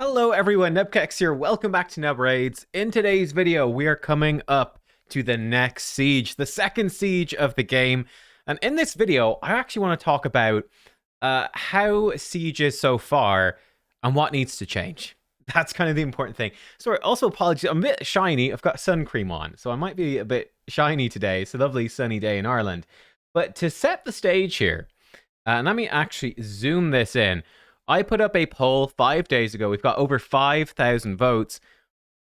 Hello everyone, nubkeks here. Welcome back to Nub Raids. In today's video, we are coming up to the next siege, the second siege of the game. And in this video, I actually want to talk about how siege is so far and what needs to change. That's kind of the important thing. Sorry, also apologies, I'm a bit shiny. I've got sun cream on, so I might be a bit shiny today. It's a lovely sunny day in Ireland. But to set the stage here, let me actually zoom this in. I put up a poll 5 days ago. We've got over 5,000 votes.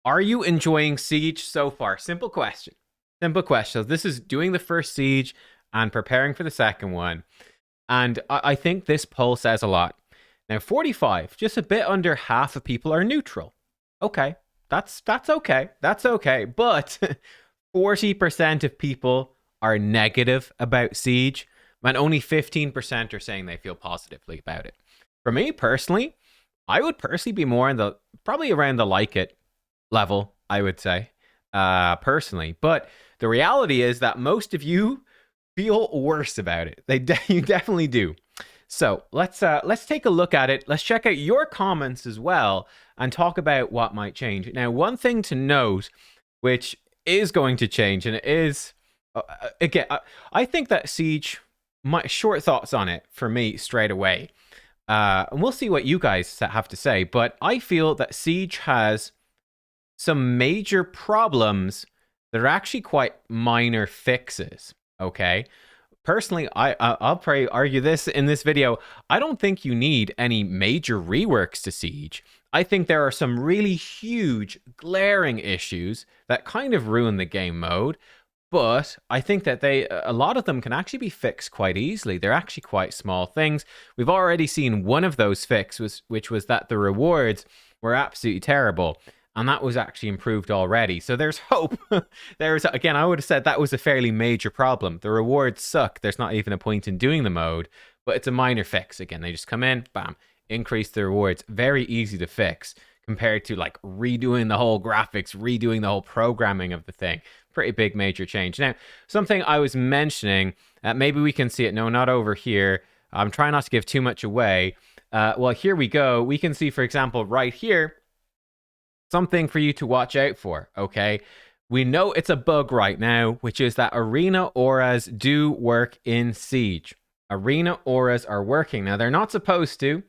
Are you enjoying Siege so far? Simple question. Simple question. So this is doing the first Siege and preparing for the second one. And I think this poll says a lot. Now, 45, just a bit under half of people are neutral. Okay, that's okay. That's okay. But 40% of people are negative about Siege, and only 15% are saying they feel positively about it. For me personally, I would personally be more in the probably around the like it level, I would say, personally. But the reality is that most of you feel worse about it. You definitely do. So let's take a look at it. Let's check out your comments as well and talk about what might change. Now, one thing to note, which is going to change, and it is again, I think that Siege. My short thoughts on it for me straight away. And we'll see what you guys have to say, but I feel that Siege has some major problems that are actually quite minor fixes, okay? Personally, I'll probably argue this in this video. I don't think you need any major reworks to Siege. I think there are some really huge, glaring issues that kind of ruin the game mode, but I think that a lot of them can actually be fixed quite easily. They're actually quite small things. We've already seen one of those fixes, which was that the rewards were absolutely terrible. And that was actually improved already. So there's hope. Again, I would have said that was a fairly major problem. The rewards suck. There's not even a point in doing the mode, but it's a minor fix. Again, they just come in, bam, increase the rewards. Very easy to fix compared to like redoing the whole graphics, redoing the whole programming of the thing. Pretty big major change. Now, something I was mentioning, maybe we can see it. No, not over here. I'm trying not to give too much away. Well, here we go. We can see, for example, right here, something for you to watch out for, okay? We know it's a bug right now, which is that arena auras do work in Siege. Arena auras are working. Now, they're not supposed to,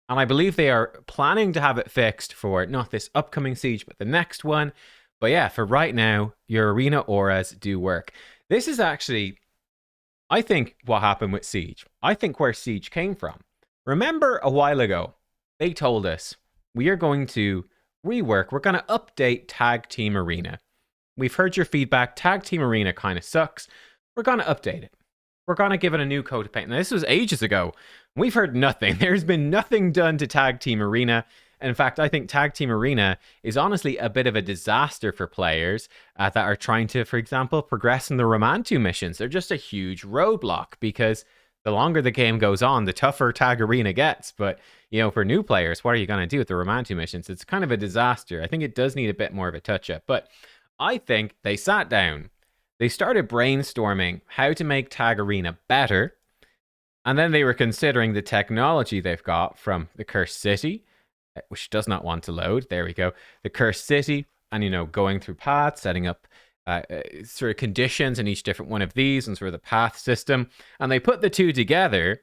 and I believe they are planning to have it fixed for not this upcoming Siege, but the next one. But yeah, for right now, your arena auras do work. This is actually, I think, what happened with Siege. I think where Siege came from. Remember a while ago, they told us, we are going to rework, we're going to update Tag Team Arena. We've heard your feedback, Tag Team Arena kind of sucks. We're going to update it. We're going to give it a new coat of paint. Now, this was ages ago. We've heard nothing. There's been nothing done to Tag Team Arena. In fact, I think Tag Team Arena is honestly a bit of a disaster for players that are trying to, for example, progress in the Romantu missions. They're just a huge roadblock because the longer the game goes on, the tougher Tag Arena gets. But, you know, for new players, what are you going to do with the Romantu missions? It's kind of a disaster. I think it does need a bit more of a touch-up. But I think they sat down. They started brainstorming how to make Tag Arena better. And then they were considering the technology they've got from the Cursed City, which does not want to load. There we go. The Cursed City, and, you know, going through paths, setting up sort of conditions in each different one of these, and sort of the path system. And they put the two together,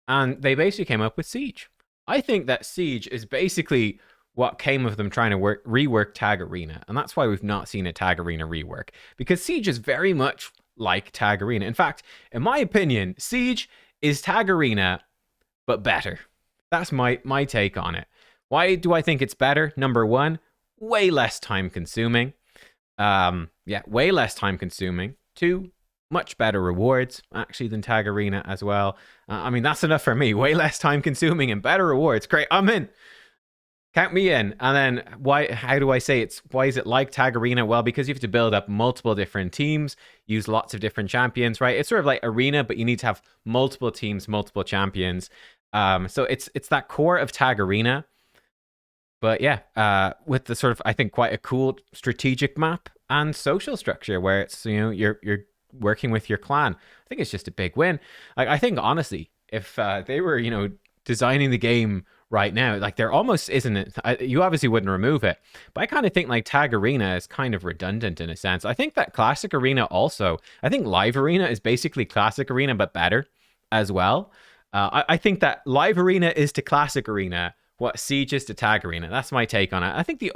and they basically came up with Siege. I think that Siege is basically what came of them trying to rework Tag Arena. And that's why we've not seen a Tag Arena rework. Because Siege is very much like Tag Arena. In fact, in my opinion, Siege is Tag Arena, but better. That's my take on it. Why do I think it's better? Number one, way less time consuming. Way less time consuming. Two, much better rewards actually than Tag Arena as well. I mean, that's enough for me. Way less time consuming and better rewards. Great, I'm in. Count me in. And then how do I say why is it like Tag Arena? Well, because you have to build up multiple different teams, use lots of different champions, right? It's sort of like Arena, but you need to have multiple teams, multiple champions. So it's that core of Tag Arena. But yeah, with the sort of, I think, quite a cool strategic map and social structure where it's, you know, you're working with your clan. I think it's just a big win. Like, I think honestly, if they were, you know, designing the game right now. Like, there almost isn't it. You obviously wouldn't remove it, but I kind of think like Tag Arena is kind of redundant in a sense. I think that Classic Arena also, I think Live Arena is basically Classic Arena, but better as well. I think that Live Arena is to Classic Arena what Siege is to Tag Arena. That's my take on it. I think the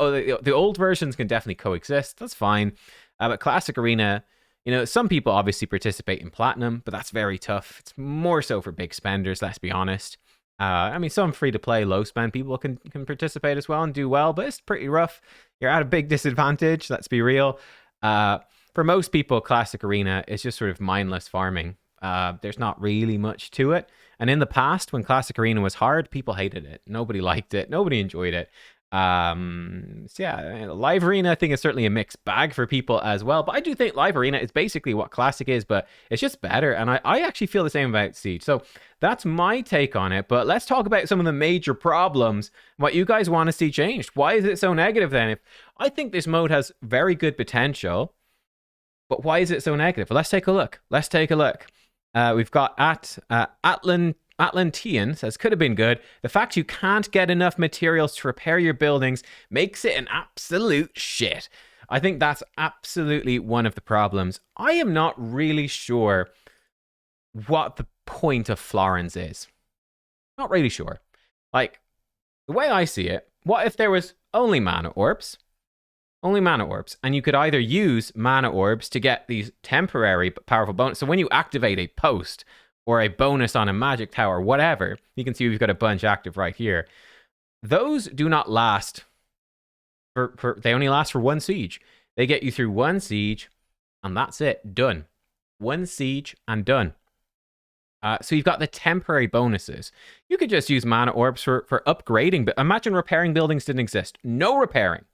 old versions can definitely coexist. That's fine. But Classic Arena, you know, some people obviously participate in Platinum, but that's very tough. It's more so for big spenders, let's be honest. I mean, some free-to-play, low-spend people can participate as well and do well, but it's pretty rough. You're at a big disadvantage, let's be real. For most people, Classic Arena is just sort of mindless farming. There's not really much to it. And in the past, when Classic Arena was hard, people hated it. Nobody liked it. Nobody enjoyed it. So yeah, Live Arena I think is certainly a mixed bag for people as well. But I do think Live Arena is basically what Classic is, but it's just better. And I actually feel the same about Siege. So that's my take on it. But let's talk about some of the major problems, what you guys want to see changed. Why is it so negative then? If I think this mode has very good potential, but why is it so negative? Well, let's take a look. We've got Atlantean says, could have been good. The fact you can't get enough materials to repair your buildings makes it an absolute shit. I think that's absolutely one of the problems. I am not really sure what the point of Florins is. Not really sure. Like, the way I see it, what if there was only mana orbs? Only mana orbs. And you could either use mana orbs to get these temporary but powerful bonus. So when you activate a post or a bonus on a magic tower, whatever, you can see we've got a bunch active right here. Those do not last they only last for one siege. They get you through one siege and that's it. Done. One siege and done. So you've got the temporary bonuses. You could just use mana orbs for upgrading, but imagine repairing buildings didn't exist. No repairing.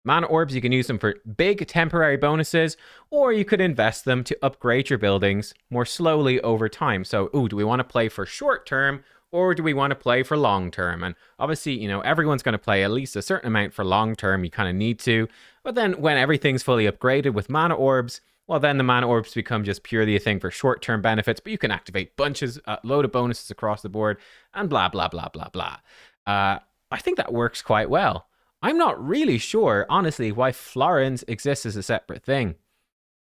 Mana orbs, you can use them for big temporary bonuses, or you could invest them to upgrade your buildings more slowly over time. So, do we want to play for short term, or do we want to play for long term? And obviously, you know, everyone's going to play at least a certain amount for long term. You kind of need to. But then when everything's fully upgraded with mana orbs, well, then the mana orbs become just purely a thing for short term benefits. But you can activate bunches, load of bonuses across the board, and blah, blah, blah, blah, blah. I think that works quite well. I'm not really sure, honestly, why Florins exists as a separate thing.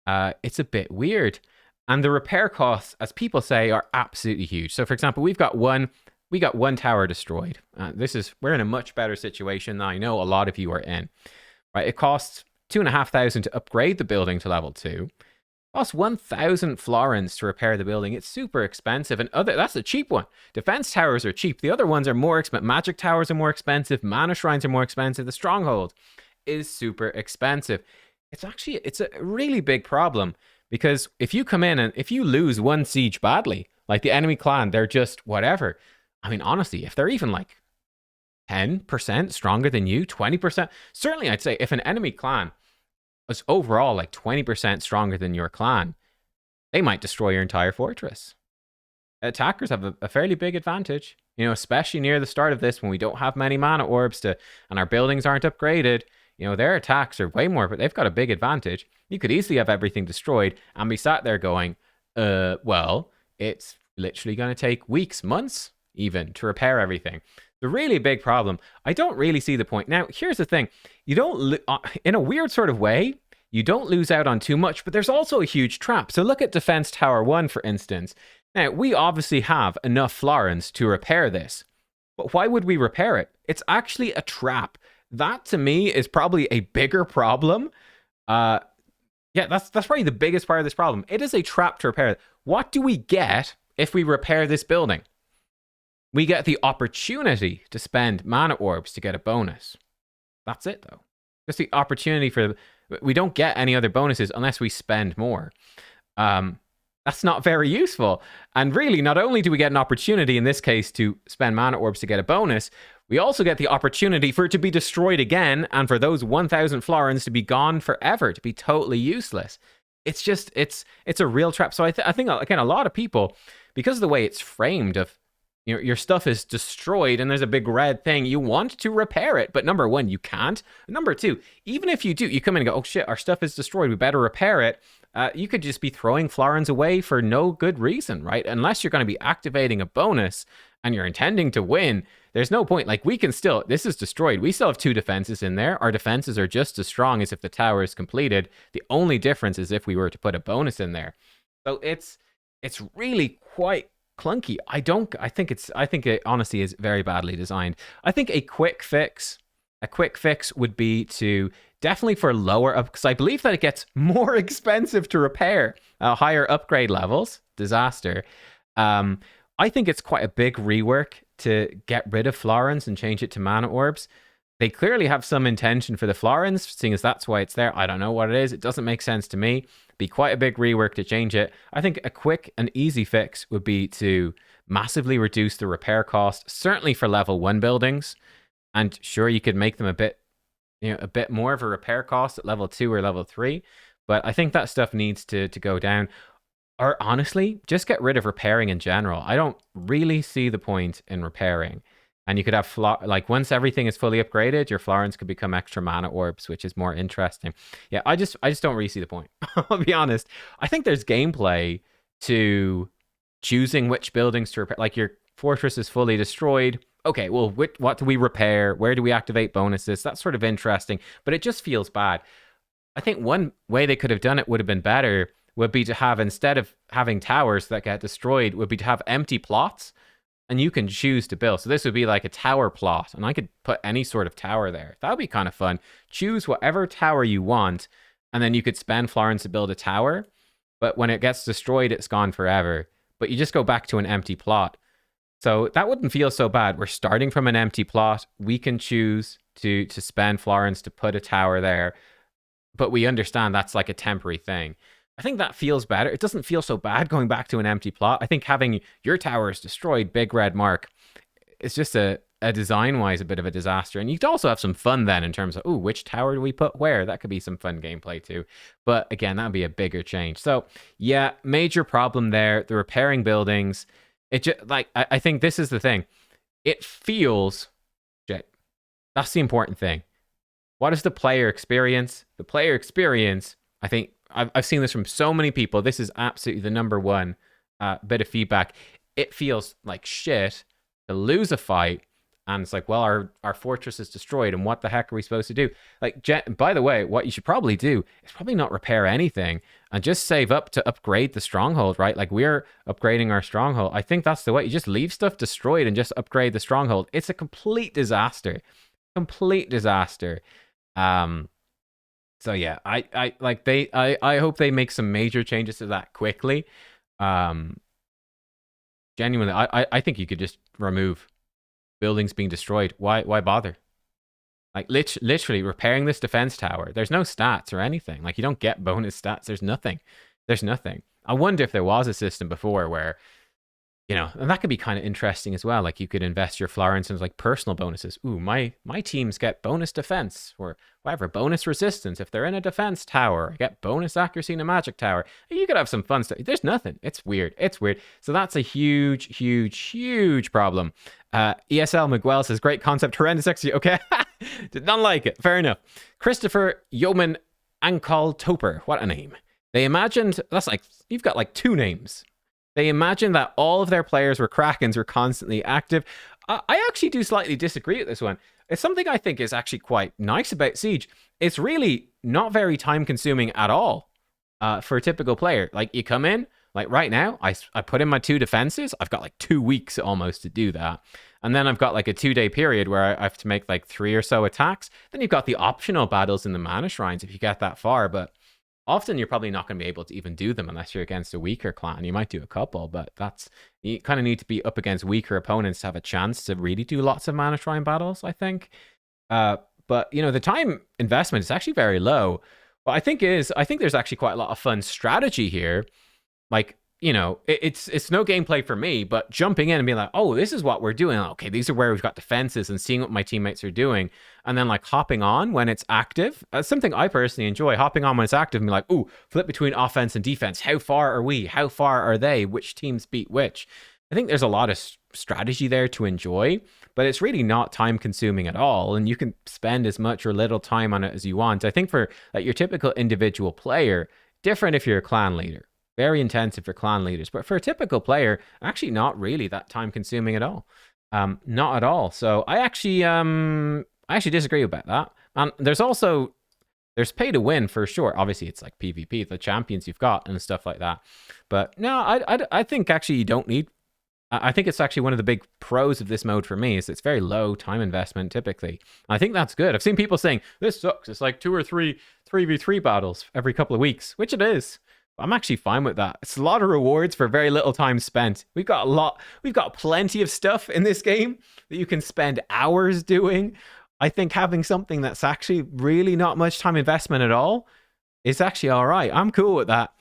It's a bit weird. And the repair costs, as people say, are absolutely huge. So, for example, we got one tower destroyed. We're in a much better situation than I know a lot of you are in. Right? It costs 2,500 to upgrade the building to level 2. Costs 1,000 florins to repair the building. It's super expensive. And that's a cheap one. Defense towers are cheap. The other ones are more expensive. Magic towers are more expensive. Mana shrines are more expensive. The stronghold is super expensive. It's a really big problem, because if you come in and if you lose one siege badly, like the enemy clan, they're just whatever. I mean, honestly, if they're even like 10% stronger than you, 20%, certainly I'd say if an enemy clan was overall like 20% stronger than your clan, they might destroy your entire fortress. Attackers have a fairly big advantage, you know, especially near the start of this when we don't have many mana orbs and our buildings aren't upgraded. You know, their attacks are way more, but they've got a big advantage. You could easily have everything destroyed and be sat there going, well, it's literally going to take weeks, months even to repair everything. The really big problem, I don't really see the point. Now, here's the thing. You don't, in a weird sort of way, you don't lose out on too much, but there's also a huge trap. So look at Defense Tower 1, for instance. Now, we obviously have enough florins to repair this, but why would we repair it? It's actually a trap. That, to me, is probably a bigger problem. Yeah, that's probably the biggest part of this problem. It is a trap to repair it. What do we get if we repair this building? We get the opportunity to spend mana orbs to get a bonus. That's it, though. Just the opportunity we don't get any other bonuses unless we spend more. That's not very useful. And really, not only do we get an opportunity, in this case, to spend mana orbs to get a bonus, we also get the opportunity for it to be destroyed again and for those 1,000 florins to be gone forever, to be totally useless. It's just, it's a real trap. So I think, again, a lot of people, because of the way it's framed of, you know, your stuff is destroyed and there's a big red thing, you want to repair it, but number one, you can't. Number two, even if you do, you come in and go, oh shit, our stuff is destroyed, we better repair it. You could just be throwing florins away for no good reason, right? Unless you're going to be activating a bonus and you're intending to win, there's no point. Like, we can still, this is destroyed. We still have 2 defenses in there. Our defenses are just as strong as if the tower is completed. The only difference is if we were to put a bonus in there. So it's really quite clunky. I think it honestly is very badly designed. I think a quick fix would be to definitely for lower up, because I believe that it gets more expensive to repair higher upgrade levels. Disaster. I think it's quite a big rework to get rid of florins and change it to mana orbs. They clearly have some intention for the florins, seeing as that's why it's there. I don't know what it is. It doesn't make sense to me. Be quite a big rework to change it. I think a quick and easy fix would be to massively reduce the repair cost, certainly for level 1 buildings. And sure, you could make them a bit more of a repair cost at level 2 or level 3. But I think that stuff needs to go down. Or honestly, just get rid of repairing in general. I don't really see the point in repairing. And you could have, like, once everything is fully upgraded, your florins could become extra mana orbs, which is more interesting. Yeah, I just don't really see the point. I'll be honest. I think there's gameplay to choosing which buildings to repair. Like, your fortress is fully destroyed. Okay, well, what do we repair? Where do we activate bonuses? That's sort of interesting, but it just feels bad. I think one way they could have done it would have been better would be to have, instead of having towers that get destroyed, would be to have empty plots, and you can choose to build. So this would be like a tower plot, and I could put any sort of tower there. That would be kind of fun. Choose whatever tower you want, and then you could spend florins to build a tower, but when it gets destroyed, it's gone forever. But you just go back to an empty plot. So that wouldn't feel so bad. We're starting from an empty plot. We can choose to spend florins to put a tower there, but we understand that's like a temporary thing. I think that feels better. It doesn't feel so bad going back to an empty plot. I think having your towers destroyed, big red mark, it's just a design-wise a bit of a disaster. And you could also have some fun then in terms of, ooh, which tower do we put where? That could be some fun gameplay too. But again, that would be a bigger change. So yeah, major problem there. The repairing buildings, it just, like, I think this is the thing. It feels, shit, that's the important thing. What is the player experience? The player experience, I think, I've seen this from so many people. This is absolutely the number one bit of feedback. It feels like shit to lose a fight, and it's like, well, our fortress is destroyed, and what the heck are we supposed to do? Like, by the way, what you should probably do is probably not repair anything and just save up to upgrade the stronghold, right? Like, we're upgrading our stronghold. I think that's the way. You just leave stuff destroyed and just upgrade the stronghold. It's a complete disaster. Complete disaster. So yeah, I hope they make some major changes to that quickly. Genuinely, I think you could just remove buildings being destroyed. Why bother? Like, literally repairing this defense tower. There's no stats or anything. Like, you don't get bonus stats. There's nothing. I wonder if there was a system before where, and that could be kind of interesting as well. Like, you could invest your florins in like personal bonuses. Ooh, my teams get bonus defense or whatever, bonus resistance. If they're in a defense tower, I get bonus accuracy in a magic tower. You could have some fun stuff. There's nothing. It's weird. So that's a huge problem. ESL Miguel says, great concept, horrendous execution. Okay. Did not like it. Fair enough. Christopher Yeoman Ankal Toper. What a name. They imagined, that's like, you've got like 2 names. They imagined that all of their players were Krakens, were constantly active. I actually do slightly disagree with this one. It's something I think is actually quite nice about Siege. It's really not very time consuming at all for a typical player. Like, you come in, like right now, I put in my 2 defenses. I've got like 2 weeks almost to do that. And then I've got like a 2-day period where I have to make like 3 or so attacks. Then you've got the optional battles in the mana shrines if you get that far. But often you're probably not going to be able to even do them unless you're against a weaker clan. You might do a couple, but you kind of need to be up against weaker opponents to have a chance to really do lots of mana shrine battles, I think. But the time investment is actually very low. What I think there's actually quite a lot of fun strategy here. Like, it's no gameplay for me, but jumping in and being like, oh, this is what we're doing. Okay, these are where we've got defenses, and seeing what my teammates are doing. And then like hopping on when it's active. Something I personally enjoy, hopping on when it's active and be like, ooh, flip between offense and defense. How far are we? How far are they? Which teams beat which? I think there's a lot of strategy there to enjoy, but it's really not time consuming at all. And you can spend as much or little time on it as you want. I think for like your typical individual player, different if you're a clan leader. Very intensive for clan leaders, but for a typical player, actually not really that time consuming at all. Not at all. So I actually disagree about that. And there's pay to win for sure. Obviously, it's like PvP, the champions you've got and stuff like that. But no, I think actually you don't need. I think it's actually one of the big pros of this mode for me is it's very low time investment typically. I think that's good. I've seen people saying this sucks. It's like 2 or 3 3v3 battles every couple of weeks, which it is. I'm actually fine with that. It's a lot of rewards for very little time spent. We've got plenty of stuff in this game that you can spend hours doing. I think having something that's actually really not much time investment at all is actually all right. I'm cool with that.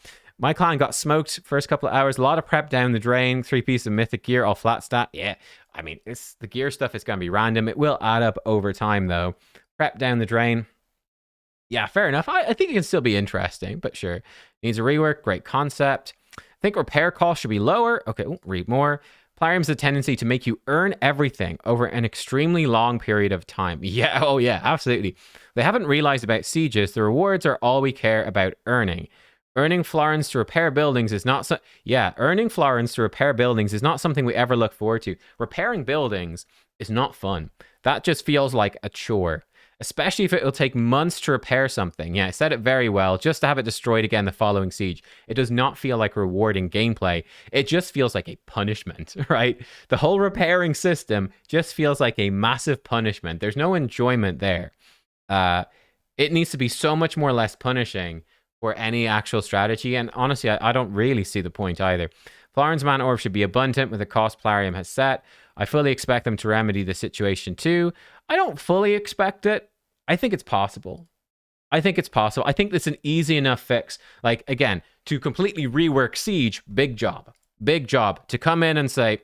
My clan got smoked first couple of hours. A lot of prep down the drain. 3 pieces of mythic gear, all flat stat. Yeah, I mean, the gear stuff is going to be random. It will add up over time, though. Prep down the drain. Yeah, fair enough. I think it can still be interesting, but sure. Needs a rework. Great concept. I think repair cost should be lower. Okay, read more. Plarium has a tendency to make you earn everything over an extremely long period of time. Yeah, oh yeah, absolutely. They haven't realized about sieges. The rewards are all we care about earning. Earning florins to repair buildings is not earning florins to repair buildings is not something we ever look forward to. Repairing buildings is not fun. That just feels like a chore. Especially if it'll take months to repair something. Yeah, I said it very well. Just to have it destroyed again the following siege. It does not feel like rewarding gameplay. It just feels like a punishment, right? The whole repairing system just feels like a massive punishment. There's no enjoyment there. It needs to be so much more less punishing for any actual strategy. And honestly, I don't really see the point either. Florin's Mana Orb should be abundant with the cost Plarium has set. I fully expect them to remedy the situation too. I don't fully expect it. I think it's possible. I think it's an easy enough fix. Like, again, to completely rework Siege, big job. Big job. To come in and say,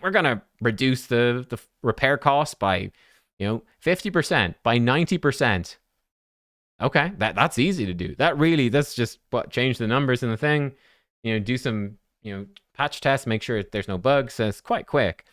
we're going to reduce the repair cost by, 50%, by 90%. Okay, that's easy to do. That's just change the numbers in the thing, do some, patch tests, make sure there's no bugs. So it's quite quick.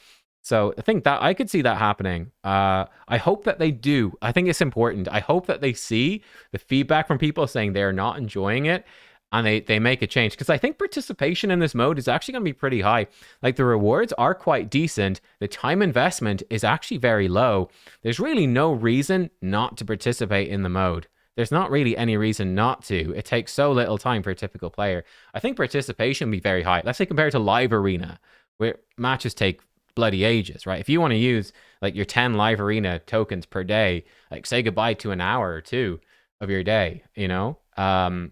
So I think that I could see that happening. I hope that they do. I think it's important. I hope that they see the feedback from people saying they're not enjoying it and they make a change. Because I think participation in this mode is actually going to be pretty high. Like the rewards are quite decent. The time investment is actually very low. There's really no reason not to participate in the mode. There's not really any reason not to. It takes so little time for a typical player. I think participation will be very high. Let's say compared to Live Arena, where matches take bloody ages, right? If you want to use like your 10 Live Arena tokens per day, like say goodbye to an hour or two of your day,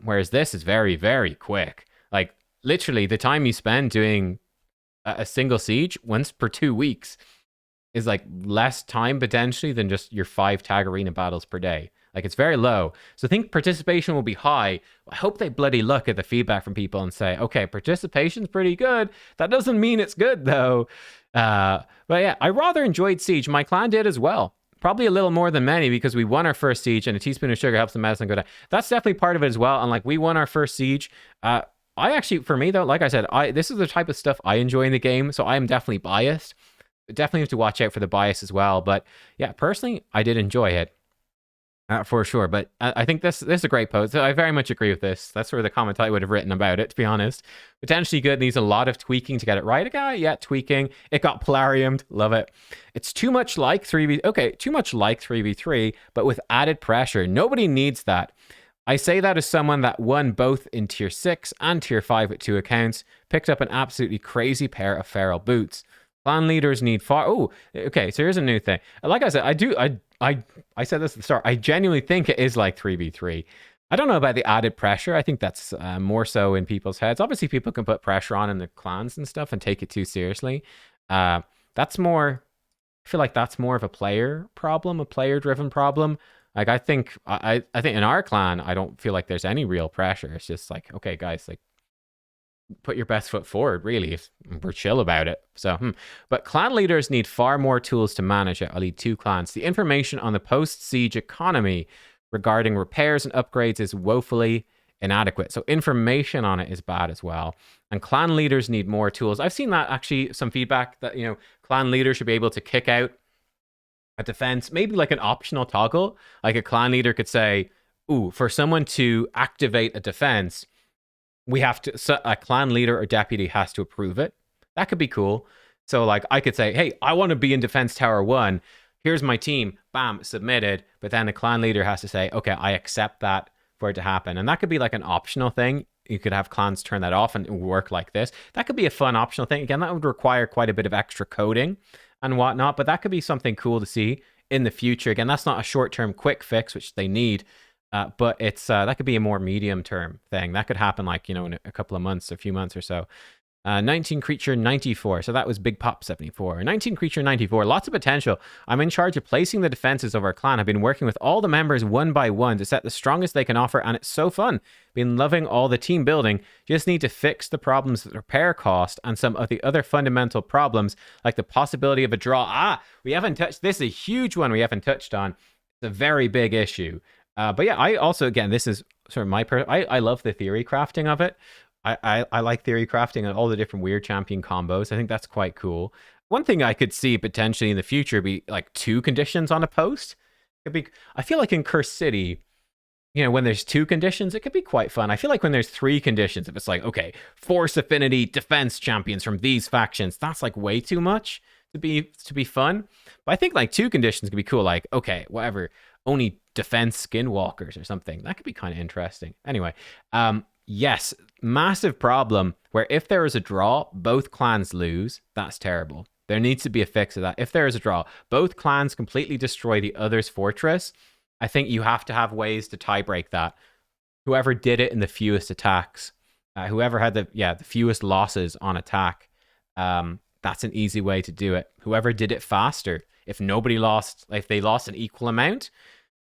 whereas this is very, very quick. Like literally the time you spend doing a single siege once per 2 weeks is like less time potentially than just your 5 tag arena battles per day. Like it's very low. So I think participation will be high. I hope they bloody look at the feedback from people and say, okay, participation's pretty good. That doesn't mean it's good though. But yeah, I rather enjoyed Siege. My clan did as well. Probably a little more than many because we won our first Siege and a teaspoon of sugar helps the medicine go down. That's definitely part of it as well. And like we won our first Siege. I actually, for me though, like I said, this is the type of stuff I enjoy in the game. So I am definitely biased. Definitely have to watch out for the bias as well. But yeah, personally, I did enjoy it. For sure, but I think this is a great post. I very much agree with this. That's sort of the comment I would have written about it, to be honest. Potentially good, needs a lot of tweaking to get it right. Yeah, tweaking. It got Plariumed. Love it. It's too much like 3v3, but with added pressure. Nobody needs that. I say that as someone that won both in Tier 6 and Tier 5 with 2 accounts, picked up an absolutely crazy pair of feral boots. Clan leaders need far... Oh, okay, so here's a new thing. Like I said, I said this at the start. I genuinely think it is like 3v3. I don't know about the added pressure. I think that's more so in people's heads. Obviously, people can put pressure on in the clans and stuff and take it too seriously. That's more... I feel like that's more of a player problem, a player-driven problem. Like, I think in our clan, I don't feel like there's any real pressure. It's just like, okay, guys, like, put your best foot forward, really, if we're chill about it. So, But clan leaders need far more tools to manage it. I'll lead 2 clans. The information on the post-siege economy regarding repairs and upgrades is woefully inadequate. So information on it is bad as well. And clan leaders need more tools. I've seen that actually, some feedback that, clan leaders should be able to kick out a defense, maybe like an optional toggle. Like a clan leader could say, ooh, for someone to activate a defense, we have to, so a clan leader or deputy has to approve it. That could be cool. So like I could say, hey, I want to be in Defense Tower 1. Here's my team. Bam, submitted. But then the clan leader has to say, okay, I accept that for it to happen. And that could be like an optional thing. You could have clans turn that off and work like this. That could be a fun optional thing. Again, that would require quite a bit of extra coding and whatnot, but that could be something cool to see in the future. Again, that's not a short-term quick fix, which they need, but it's that could be a more medium-term thing. That could happen like, you know, in a couple of months, a few months or so. 19 creature 94. So that was Big Pop 74. 19 creature 94. Lots of potential. I'm in charge of placing the defenses of our clan. I've been working with all the members one by one to set the strongest they can offer, and it's so fun. Been loving all the team building. Just need to fix the problems with repair cost and some of the other fundamental problems, like the possibility of a draw. We haven't touched. This is a huge one we haven't touched on. It's a very big issue. But yeah, I also, again, this is sort of my I love the theory crafting of it. I like theory crafting and all the different weird champion combos. I think that's quite cool. One thing I could see potentially in the future be like 2 conditions on a post. It'd be, I feel like in Curse City, you know, when there's 2 conditions, it could be quite fun. I feel like when there's 3 conditions, if it's like, okay, Force Affinity defense champions from these factions, that's like way too much to be fun. But I think like 2 conditions could be cool. Like, okay, whatever, only defense skinwalkers or something. That could be kind of interesting. Anyway, yes, massive problem where if there is a draw, both clans lose. That's terrible. There needs to be a fix of that. If there is a draw, both clans completely destroy the other's fortress. I think you have to have ways to tie break that. Whoever did it in the fewest attacks, whoever had the fewest losses on attack, that's an easy way to do it. Whoever did it faster. If nobody lost, if they lost an equal amount,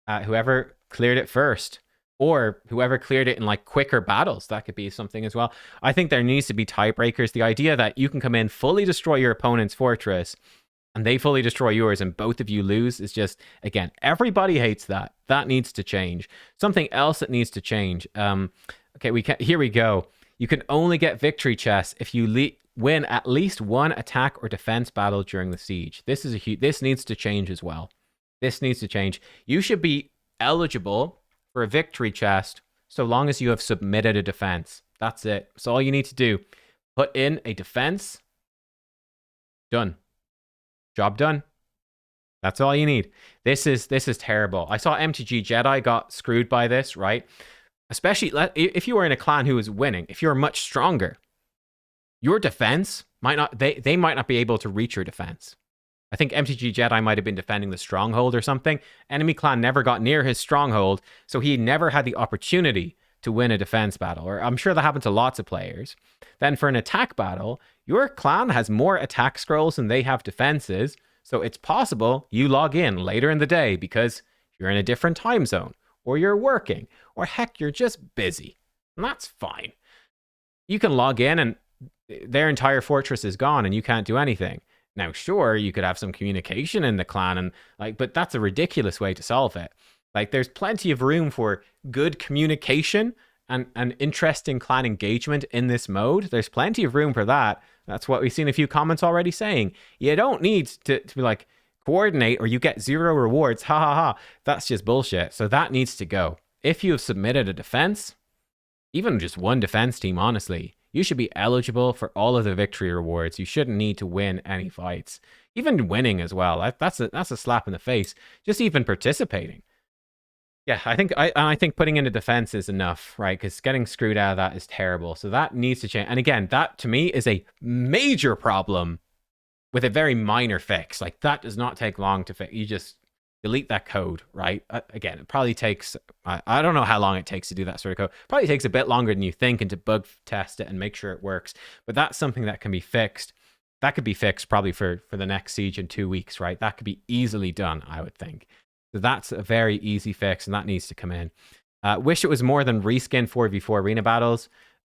whoever cleared it first. Or whoever cleared it in like quicker battles, that could be something as well. I think there needs to be tiebreakers. The idea that you can come in, fully destroy your opponent's fortress, and they fully destroy yours, and both of you lose is just, again, everybody hates that. That needs to change. Something else that needs to change. Okay, here we go. You can only get victory chests if you win at least 1 attack or defense battle during the siege. This needs to change as well. This needs to change. You should be eligible for a victory chest so long as you have submitted a defense. That's it. That's all you need to do. Put in a defense. Done. Job done. That's all you need. This is terrible. I saw MTG Jedi got screwed by this, right? Especially if you were in a clan who is winning. If you're much stronger, your defense might not, they might not be able to reach your defense. I think MTG Jedi might have been defending the stronghold or something. Enemy clan never got near his stronghold, so he never had the opportunity to win a defense battle. Or I'm sure that happened to lots of players. Then for an attack battle, your clan has more attack scrolls than they have defenses, so it's possible you log in later in the day because you're in a different time zone, or you're working, or heck, you're just busy. And that's fine. You can log in and their entire fortress is gone and you can't do anything. Now, sure, you could have some communication in the clan, and but that's a ridiculous way to solve it. Like, there's plenty of room for good communication and interesting clan engagement in this mode. There's plenty of room for that. That's what we've seen a few comments already saying. You don't need to be like, coordinate or you get 0 rewards. Ha ha ha. That's just bullshit. So that needs to go. If you have submitted a defense, even just 1 defense team, honestly, you should be eligible for all of the victory rewards. You shouldn't need to win any fights. Even winning as well. That's a slap in the face. Just even participating. Yeah, I think putting in a defense is enough, right? Because getting screwed out of that is terrible. So that needs to change. And again, that to me is a major problem with a very minor fix. Like, that does not take long to fix. You just delete that code, right? Again, it probably takes, I don't know how long it takes to do that sort of code. Probably takes a bit longer than you think, and to bug test it and make sure it works. But that's something that can be fixed. That could be fixed probably for the next siege in 2 weeks, right? That could be easily done, I would think. So that's a very easy fix, and that needs to come in. Wish it was more than reskin 4v4 arena battles.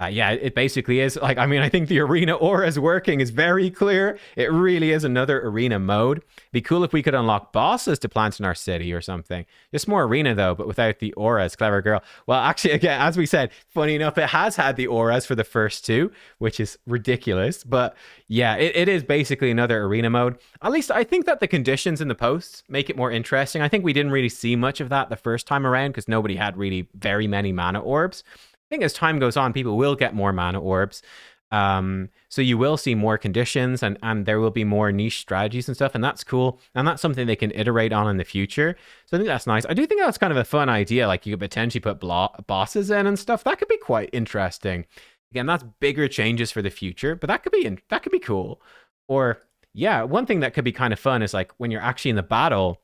Yeah, it basically is. Like, I mean, I think the arena auras working is very clear. It really is another arena mode. Be cool if we could unlock bosses to plant in our city or something. Just more arena, though, but without the auras. Clever girl. Well, actually, again, as we said, funny enough, it has had the auras for the first 2, which is ridiculous. But yeah, it is basically another arena mode. At least I think that the conditions in the posts make it more interesting. I think we didn't really see much of that the first time around because nobody had really very many mana orbs. I think as time goes on, people will get more mana orbs. So you will see more conditions, and there will be more niche strategies and stuff, and that's cool. And that's something they can iterate on in the future. So I think that's nice. I do think that's kind of a fun idea. Like you could potentially put bosses in and stuff. That could be quite interesting. Again, that's bigger changes for the future, but that could be cool. Or yeah, one thing that could be kind of fun is like when you're actually in the battle,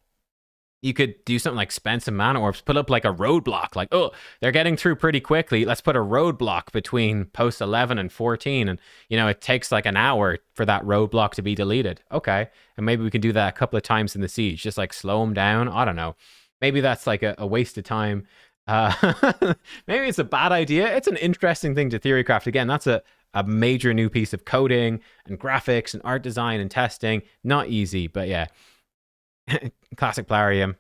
you could do something like spend some mana orbs, put up like a roadblock, like, oh, they're getting through pretty quickly. Let's put a roadblock between post 11 and 14. And, you know, it takes like an hour for that roadblock to be deleted. Okay. And maybe we can do that a couple of times in the siege, just like slow them down. I don't know. Maybe that's like a waste of time. Maybe it's a bad idea. It's an interesting thing to theorycraft. Again, that's a major new piece of coding and graphics and art design and testing. Not easy, but yeah. Classic Plarium.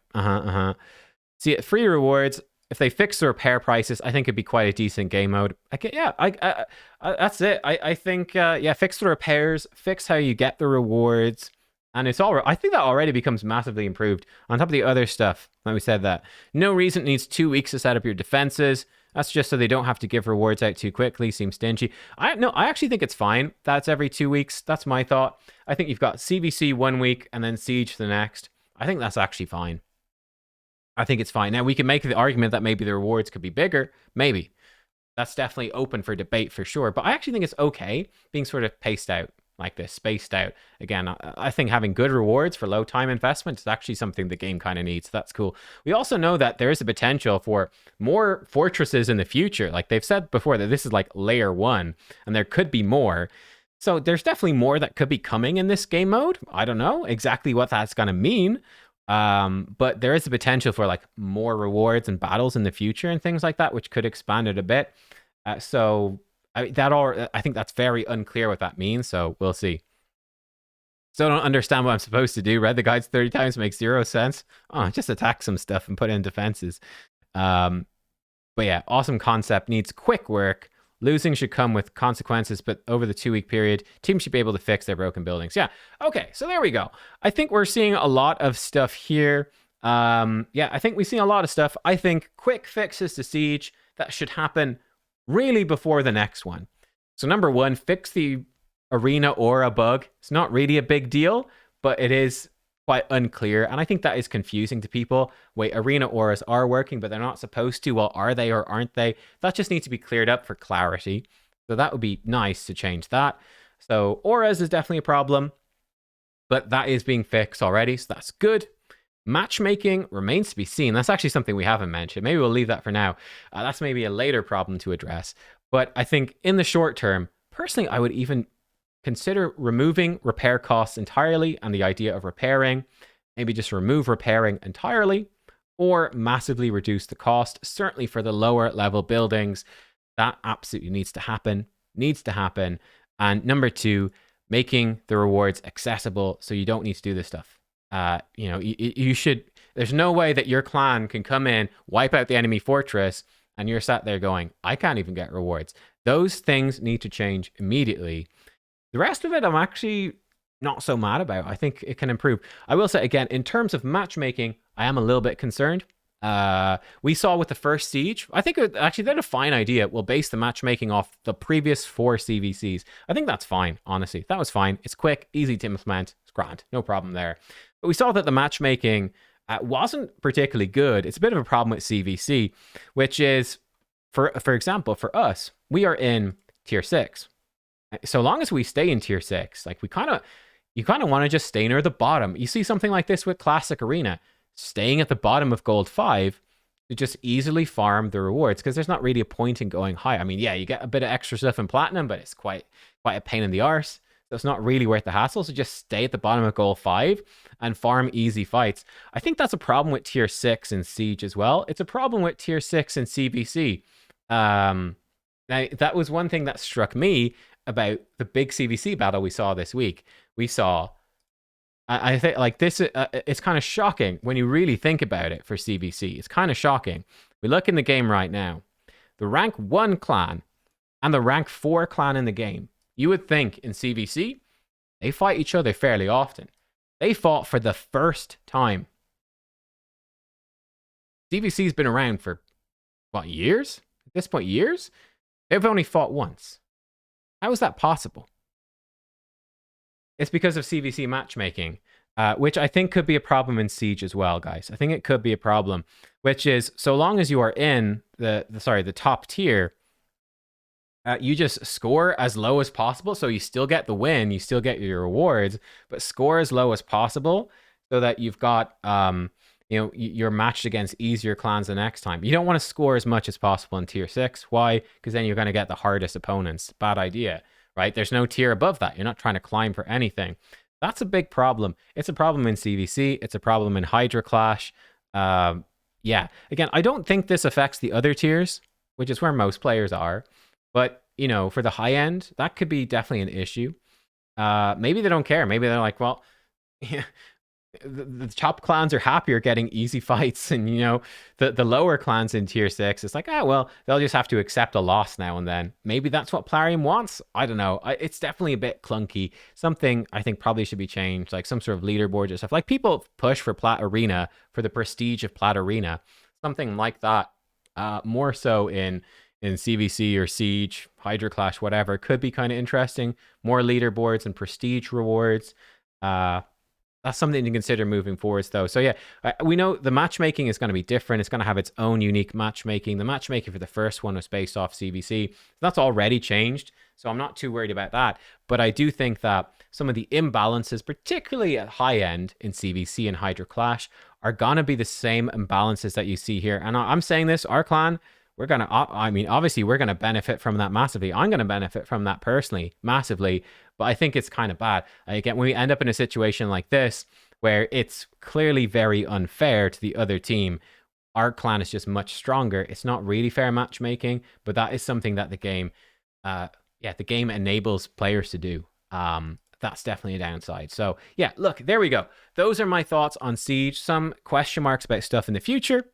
See, free rewards. If they fix the repair prices, I think it'd be quite a decent game mode. That's it. I think yeah, fix the repairs, fix how you get the rewards, and it's all. I think that already becomes massively improved. On top of the other stuff, like we said, that no reason it needs 2 weeks to set up your defenses. That's just so they don't have to give rewards out too quickly. Seems stingy. I actually think it's fine. That's every 2 weeks. That's my thought. I think you've got CVC 1 week and then Siege the next. I think that's actually fine. I think it's fine. Now, we can make the argument that maybe the rewards could be bigger. Maybe. That's definitely open for debate for sure. But I actually think it's okay being sort of paced out like this, spaced out. Again, I think having good rewards for low time investment is actually something the game kind of needs. That's cool. We also know that there is a potential for more fortresses in the future. Like they've said before that this is like layer 1 and there could be more. So there's definitely more that could be coming in this game mode. I don't know exactly what that's going to mean. But there is a potential for like more rewards and battles in the future and things like that, which could expand it a bit. I think that's very unclear what that means. So we'll see. Still don't understand what I'm supposed to do. Read the guides 30 times, makes 0 sense. Oh, just attack some stuff and put in defenses. But yeah, awesome concept. Needs quick work. Losing should come with consequences, but over the 2 week period, teams should be able to fix their broken buildings. Yeah. Okay. So there we go. I think we're seeing a lot of stuff here. Yeah, I think we've seen a lot of stuff. I think quick fixes to Siege that should happen really before the next one. So number 1, fix the arena aura bug. It's not really a big deal, but it is quite unclear, and I think that is confusing to people. Wait, arena auras are working, but they're not supposed to. Well, are they or aren't they? That just needs to be cleared up for clarity. So that would be nice to change that. So auras is definitely a problem, but that is being fixed already, so that's good. Matchmaking remains to be seen. That's actually something we haven't mentioned. Maybe we'll leave that for now. That's maybe a later problem to address. But I think in the short term, personally, I would even consider removing repair costs entirely and the idea of repairing. Maybe just remove repairing entirely or massively reduce the cost. Certainly for the lower level buildings, that absolutely needs to happen. And number 2, making the rewards accessible so you don't need to do this stuff. You should, there's no way that your clan can come in, wipe out the enemy fortress, and you're sat there going, I can't even get rewards. Those things need to change immediately. The rest of it, I'm actually not so mad about. I think it can improve. I will say, again, in terms of matchmaking, I am a little bit concerned. We saw with the first Siege, I think actually they had a fine idea. We'll base the matchmaking off the previous 4 CVCs. I think that's fine, honestly. That was fine. It's quick, easy to implement. It's grand. No problem there. But we saw that the matchmaking wasn't particularly good. It's a bit of a problem with CVC, which is, for example, for us, we are in tier 6. So long as we stay in tier 6, like you kind of want to just stay near the bottom. You see something like this with Classic Arena, staying at the bottom of Gold 5 to just easily farm the rewards, because there's not really a point in going high. I mean, yeah, you get a bit of extra stuff in Platinum, but it's quite a pain in the arse. So it's not really worth the hassle. So just stay at the bottom of Gold 5 and farm easy fights. I think that's a problem with tier 6 in Siege as well. It's a problem with tier 6 in CVC. Now, that was one thing that struck me about the big CVC battle we saw this week. We saw, I think, like this, it's kind of shocking when you really think about it for CVC. It's kind of shocking. We look in the game right now, the rank 1 clan and the rank 4 clan in the game. You would think in CVC, they fight each other fairly often. They fought for the first time. CVC's been around for, what, years? At this point, years? They've only fought once. How is that possible? It's because of CVC matchmaking, which I think could be a problem in Siege as well, guys. I think it could be a problem, which is so long as you are in the top tier, you just score as low as possible. So you still get the win, you still get your rewards, but score as low as possible so that you've got you're matched against easier clans the next time. You don't want to score as much as possible in tier 6. Why? Because then you're going to get the hardest opponents. Bad idea, right? There's no tier above that. You're not trying to climb for anything. That's a big problem. It's a problem in CVC. It's a problem in Hydra Clash. Yeah. Again, I don't think this affects the other tiers, which is where most players are. But, for the high end, that could be definitely an issue. Maybe they don't care. Maybe they're like, well, yeah, the top clans are happier getting easy fights, and the lower clans in tier 6, it's like, well, they'll just have to accept a loss now and then. Maybe that's what Plarium wants. I don't know. It's definitely a bit clunky. Something I think probably should be changed, like some sort of leaderboard or stuff. Like people push for Plat Arena for the prestige of Plat Arena, something like that. More so in CVC or Siege, Hydra Clash, whatever, could be kind of interesting. More leaderboards and prestige rewards. That's something to consider moving forwards, though. So yeah, we know the matchmaking is going to be different. It's going to have its own unique matchmaking. The matchmaking for the first one was based off CVC. That's already changed, so I'm not too worried about that. But I do think that some of the imbalances, particularly at high end in CVC and Hydra Clash, are going to be the same imbalances that you see here. And I'm saying this, our clan, we're going to, obviously we're going to benefit from that massively. I'm going to benefit from that personally, massively. But I think it's kind of bad. Again, when we end up in a situation like this, where it's clearly very unfair to the other team, our clan is just much stronger. It's not really fair matchmaking, but that is something that the game enables players to do. That's definitely a downside. So yeah, look, there we go. Those are my thoughts on Siege. Some question marks about stuff in the future.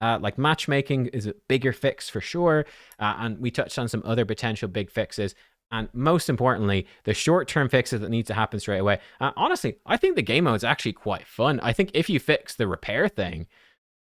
Like matchmaking is a bigger fix for sure. And we touched on some other potential big fixes. And most importantly, the short-term fixes that need to happen straight away. Honestly, I think the game mode is actually quite fun. I think if you fix the repair thing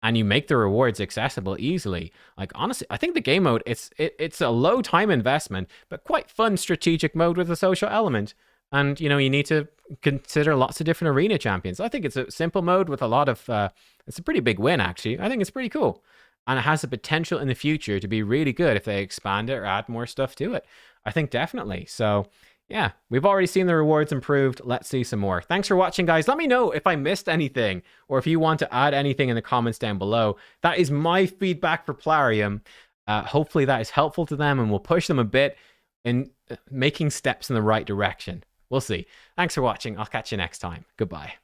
and you make the rewards accessible easily, like honestly, I think the game mode, it's a low time investment, but quite fun strategic mode with a social element. And, you need to consider lots of different arena champions. I think it's a simple mode with a lot of, it's a pretty big win, actually. I think it's pretty cool. And it has the potential in the future to be really good if they expand it or add more stuff to it. I think definitely. So yeah, we've already seen the rewards improved. Let's see some more. Thanks for watching, guys. Let me know if I missed anything or if you want to add anything in the comments down below. That is my feedback for Plarium. Hopefully that is helpful to them and will push them a bit in making steps in the right direction. We'll see. Thanks for watching. I'll catch you next time. Goodbye.